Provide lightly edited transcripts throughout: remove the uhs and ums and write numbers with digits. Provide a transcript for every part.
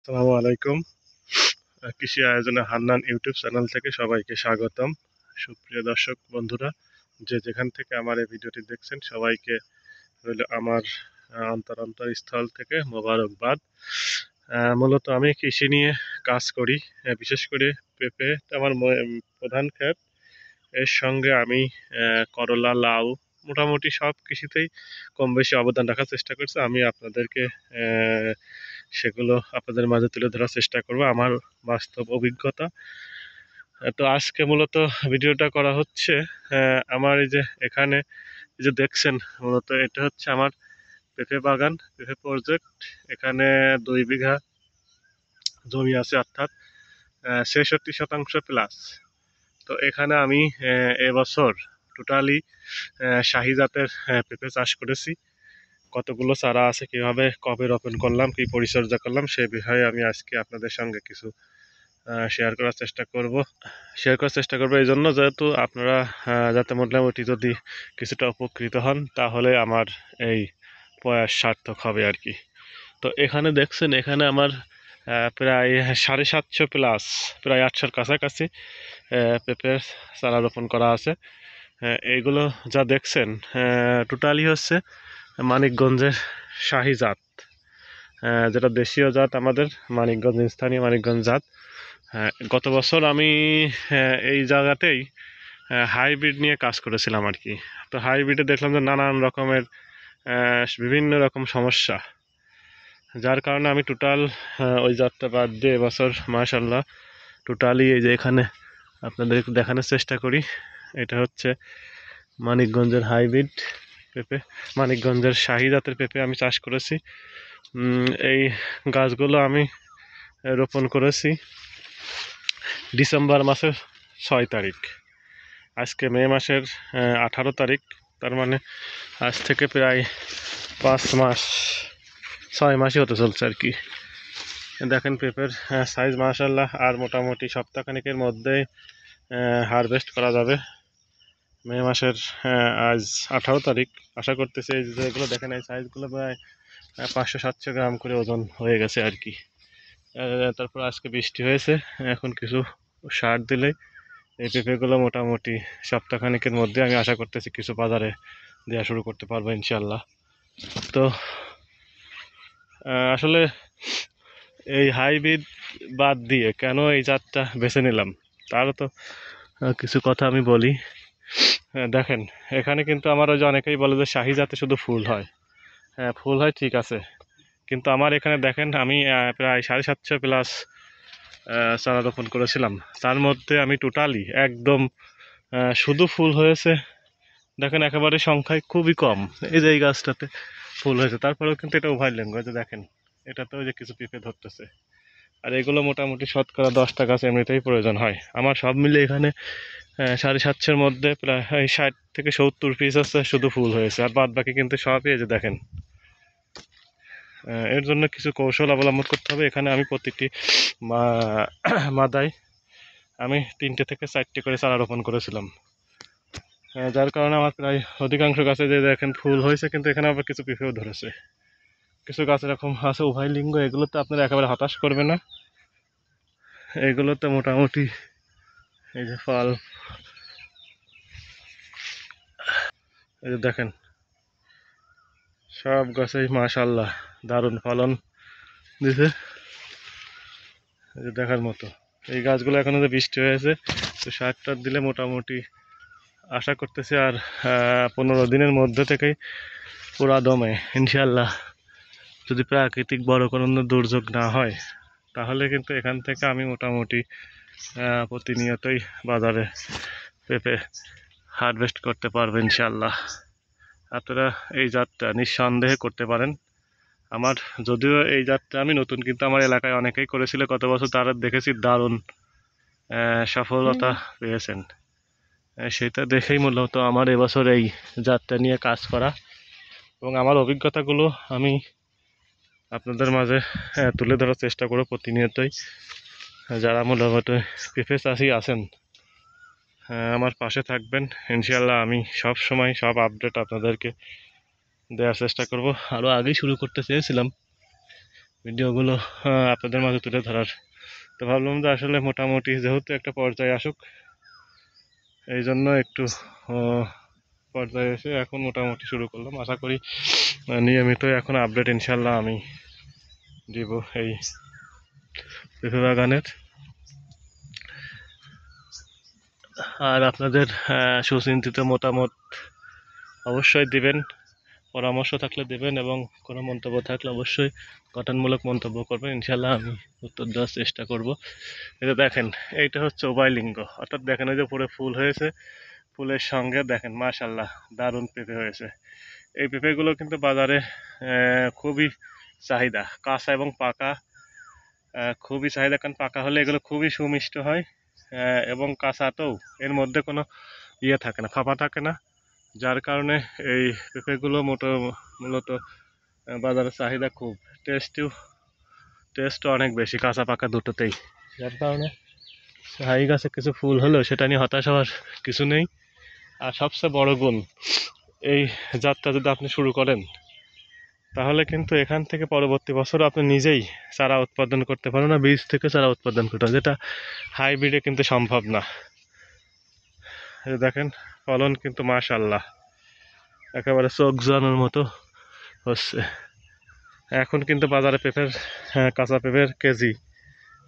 আসসালামু আলাইকুম। কৃষি আয়োজনে হান্নান ইউটিউব চ্যানেল থেকে সবাইকে স্বাগতম। সুপ্রিয় দর্শক বন্ধুরা, যে যেখান থেকে আমার এই ভিডিওটি দেখছেন সবাইকে রইল আমার অন্তরস্থল থেকে মোবারকবাদ। মূলত আমি কৃষি নিয়ে কাজ করি, বিশেষ করে পেঁপে আমার প্রধান ক্ষেত। এর সঙ্গে আমি করলা, লাউ, মোটামুটি সব কৃষিতেই কম বেশি অবদান রাখার চেষ্টা করছি। আমি আপনাদেরকে সেগুলো আপনাদের মাঝে তুলে ধরার চেষ্টা করব, আমার বাস্তব অভিজ্ঞতা। তো আজকে মূলত ভিডিওটা করা হচ্ছে আমার এই যে এখানে এই যে দেখছেন, মূলত এটা হচ্ছে আমার পেঁপে বাগান, পেঁপে প্রজেক্ট। এখানে 2 বিঘা জমি আছে, অর্থাৎ 66% প্লাস। তো এখানে আমি এবছর টোটালি শাহি জাতের পেঁপে চাষ করেছি। কতগুলো চারা আছে, কিভাবে কবে রোপণ করলাম, কি পরিচর্যা করলাম, সে বিষয়ে আমি আজকে আপনাদের সঙ্গে কিছু শেয়ার করার চেষ্টা করবো এই জন্য, যেহেতু আপনারা যাতে মোটামুটি যদি কিছুটা উপকৃত হন তাহলে আমার এই প্রয়াস সার্থক হবে আর কি। তো এখানে দেখছেন, এখানে আমার প্রায় 750 প্লাস, প্রায় 800-র কাছাকাছি পেঁপের চারা রোপণ করা আছে। এইগুলো যা দেখছেন টোটালি হচ্ছে মানিকগঞ্জের শাহি জাত, যেটা দেশীয় জাত, আমাদের মানিকগঞ্জ, স্থানীয় মানিকগঞ্জ জাত। গত বছর আমি এই জায়গাতেই হাইব্রিড নিয়ে কাজ করেছিলাম আর কি। তো হাইব্রিডে দেখলাম যে নানান রকমের বিভিন্ন রকম সমস্যা, যার কারণে আমি টোটাল ওই জাতটা বাদ দিয়ে এবছর মাশাআল্লাহ টোটালি এই যে এখানে আপনাদের দেখানোর চেষ্টা করি। এটা হচ্ছে মানিকগঞ্জের হাইব্রিড পেঁপে, মানিকগঞ্জের শাহি জাতের পেঁপে আমি চাষ করেছি। এই গাছগুলো আমি রোপণ করেছি ডিসেম্বর মাসের 6 তারিখ। আজকে মে মাসের 18 তারিখ, তার মানে আজ থেকে প্রায় 5 মাস, 6 মাসই হতে চলছে আর কি। দেখেন পেঁপের সাইজ মাশাআল্লাহ, আর মোটামুটি সপ্তাহখানেকের মধ্যেই হারভেস্ট করা যাবে। মে মাসের আজ 18 তারিখ, আশা করতেছি এই যেগুলো দেখেন এই সাইজগুলো প্রায় 500-700 গ্রাম করে ওজন হয়ে গেছে আর কি। তারপর আজকে বৃষ্টি হয়েছে, এখন কিছু সার দিলে এই পেঁপেগুলো মোটামুটি সপ্তাহখানেকের মধ্যে আমি আশা করতেছি কিছু বাজারে দেওয়া শুরু করতে পারবো ইনশাল্লাহ। তো আসলে এই হাইব্রিড বাদ দিয়ে কেন এই জাতটা বেছে নিলাম তারও তো কিছু কথা আমি বলি। দেখেন, এখানে কিন্তু আমার ওই যে অনেকেই বলে যে শাহি জাতে শুধু ফুল হয়। হ্যাঁ, ফুল হয় ঠিক আছে, কিন্তু আমার এখানে দেখেন আমি প্রায় 750 প্লাস চারা রোপণ করেছিলাম। তার মধ্যে আমি টোটালি একদম শুধু ফুল হয়েছে দেখেন একেবারে সংখ্যায় খুবই কম। এই যে এই গাছটাতে ফুল হয়েছে, তারপরেও কিন্তু এটা উভয় লেঙ্গুয়েজ, দেখেন এটাতে ওই যে কিছু পেঁপে ধরতেছে। আর এগুলো মোটামুটি শতকরা 10টা গাছ এমনিতেই প্রয়োজন হয়। আমার সব মিলে এখানে 750-এর মধ্যে প্রায় 60 থেকে 70 পিস আছে শুধু ফুল হয়েছে, আর বাদ বাকি কিন্তু সবই এই যে দেখেন। এর জন্য কিছু কৌশল অবলম্বন করতে হবে। এখানে আমি প্রতিটি মাদায় আমি 3টে থেকে 4টে করে চারা রোপণ করেছিলাম, যার কারণে আমার প্রায় অধিকাংশ গাছে যে দেখেন ফুল হয়েছে, কিন্তু এখানে আবার কিছু পেঁপেও ধরেছে। কিছু গাছ এরকম আছে উভয় লিঙ্গ, এগুলোতে আপনারা একেবারে হতাশ করবে না। এগুলোতে মোটামুটি এই যে ফল, এই যে দেখেন সব গাছেই মাশাআল্লাহ দারুণ ফলন দিছে, এই যে দেখার মতো। এই গাছগুলো এখনো যে বৃষ্টি হয়েছে, তো সার টার দিলে মোটামুটি আশা করতেছি আর 15 দিনের মধ্যে থেকেই পুরা দমে ইনশাল্লাহ, যদি প্রাকৃতিক বড় কোনো দুর্যোগ না হয়, তাহলে কিন্তু এখান থেকে আমি মোটামুটি প্রতিনিয়তই বাজারে পেঁপে হারভেস্ট করতে পারবো ইনশাল্লাহ। আপনারা এই জাতটা নিঃসন্দেহে করতে পারেন। আমার যদিও এই জাতটা আমি নতুন, কিন্তু আমার এলাকায় অনেকেই করেছিল গত বছর, তারা দেখেছি দারুণ সফলতা পেয়েছেন। সেটা দেখেই মূলত আমার এবছর এই জাতটা নিয়ে কাজ করা, এবং আমার অভিজ্ঞতাগুলো আমি আপনাদের মাঝে তুলে ধরার চেষ্টা করব প্রতিনিয়তই। যারা মূলত পেঁপে চাষি আছেন আমার পাশে থাকবেন ইনশাল্লাহ। আমি সব সময় সব আপডেট আপনাদেরকে দেওয়ার চেষ্টা করব। আরও আগেই শুরু করতে চেয়েছিলাম, ভিডিওগুলো আপনাদের মাঝে তুলে ধরার। তো ভাবলাম যে আসলে মোটামুটি যেহেতু একটা পর্যায়ে আসুক, এই জন্য একটু পর্যায়ে এসে এখন মোটামুটি শুরু করলাম। আশা করি নিয়মিত এখন আপডেট ইনশাল্লাহ আমি দিব এই পেঁপে বাগানের। আর আপনাদের সুচিন্তিত মতামত অবশ্যই দিবেন, পরামর্শ থাকলে দেবেন, এবং কোনো মন্তব্য থাকলে অবশ্যই গঠনমূলক মন্তব্য করবেন, ইনশাল্লাহ আমি উত্তর দেওয়ার চেষ্টা করব। এটা দেখেন, এইটা হচ্ছে উভয়লিঙ্গ, অর্থাৎ দেখেন ওই যে পুরো ফুল হয়েছে, ফুলের সঙ্গে দেখেন মাশাল্লাহ দারুণ পেঁপে হয়েছে। এই পেঁপেগুলো কিন্তু বাজারে খুবই চাহিদা, কাঁচা এবং পাকা খুবই চাহিদা, কারণ পাকা হলে এগুলো খুবই সুমিষ্ট হয়, এবং কাঁচাতেও এর মধ্যে কোনো ইয়ে থাকে না, ফাঁপা থাকে না, যার কারণে এই পেঁপেগুলো মূলত বাজারে চাহিদা খুব, টেস্টও অনেক বেশি কাঁচা পাকা দুটোতেই, যার কারণে হাই গাছে কিছু ফুল হলেও সেটা নিয়ে হতাশ হওয়ার কিছু নেই। আর সবচেয়ে বড় গুণ, এই যাত্রা যদি আপনি শুরু করেন তাহলে কিন্তু এখান থেকে পরবর্তী বছর আপনি নিজেই চারা উৎপাদন করতে পারেন, না বীজ থেকে চারা উৎপাদন করতে পারেন, যেটা হাইব্রিডে কিন্তু সম্ভব না। দেখেন ফলন কিন্তু মাশাআল্লাহ একেবারে চোখ জোড়ানোর মতো হচ্ছে। এখন কিন্তু বাজারে পেঁপের কাঁচা পেঁপের কেজি,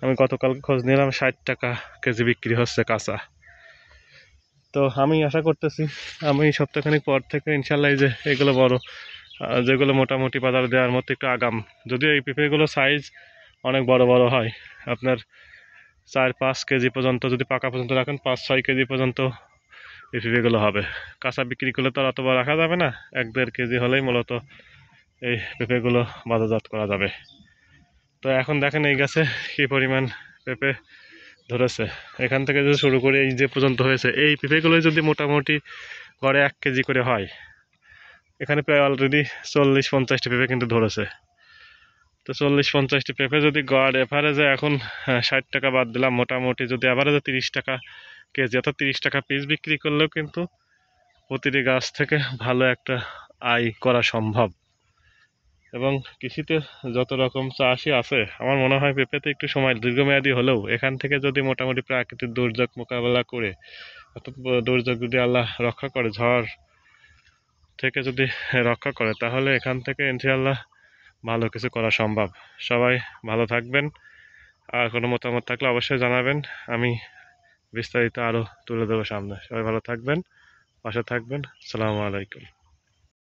আমি গতকালকে খোঁজ নিলাম 60 টাকা কেজি বিক্রি হচ্ছে কাঁচা। তো আমি আশা করতেছি আমি সপ্তাহখানিক পর থেকে ইনশাল্লাহ এই যে এগুলো বড়, যেগুলো মোটামুটি বাজারে দেওয়ার মতো একটু আগাম, যদিও এই পেঁপেগুলো সাইজ অনেক বড় বড় হয়, আপনার 4-5 কেজি পর্যন্ত, যদি পাকা পর্যন্ত রাখেন 5-6 কেজি পর্যন্ত এই পেঁপেগুলো হবে। কাঁচা বিক্রি করলে তো আর অতবার রাখা যাবে না, 1-1.5 কেজি হলেই মূলত এই পেঁপেগুলো বাজারজাত করা যাবে। তো এখন দেখেন এই গাছে কী পরিমাণ পেঁপে ধরেছে, এখান থেকে যদি শুরু করে এই যে পর্যন্ত হয়েছে, এই পেঁপেগুলো যদি মোটামুটি গড়ে 1 কেজি করে হয়, এখানে প্রায় অলরেডি 40-50টি পেঁপে কিন্তু ধরেছে। তো 40-50টি পেঁপে যদি গড় এভারেজে এখন 60 টাকা বাদ দিলাম, মোটামুটি যদি এভারেজে 30 টাকা কেজি, অর্থাৎ 30 টাকা পিস বিক্রি করলেও কিন্তু প্রতিটি গাছ থেকে ভালো একটা আয় করা সম্ভব। এবং কৃষিতে যত রকম চাষই আছে, আমার মনে হয় পেঁপেতে একটু সময় দীর্ঘমেয়াদী হলেও এখান থেকে যদি মোটামুটি প্রাকৃতিক দুর্যোগ মোকাবেলা করে, অর্থাৎ দুর্যোগ যদি আল্লাহ রক্ষা করে, ঝড় থেকে যদি রক্ষা করে, তাহলে এখান থেকে ইনশাআল্লাহ ভালো কিছু করা সম্ভব। সবাই ভালো থাকবেন, আর কোনো মতামত থাকলে অবশ্যই জানাবেন, আমি বিস্তারিত আরও তুলে দেবো সামনে। সবাই ভালো থাকবেন, পাশে থাকবেন। আসসালামু আলাইকুম।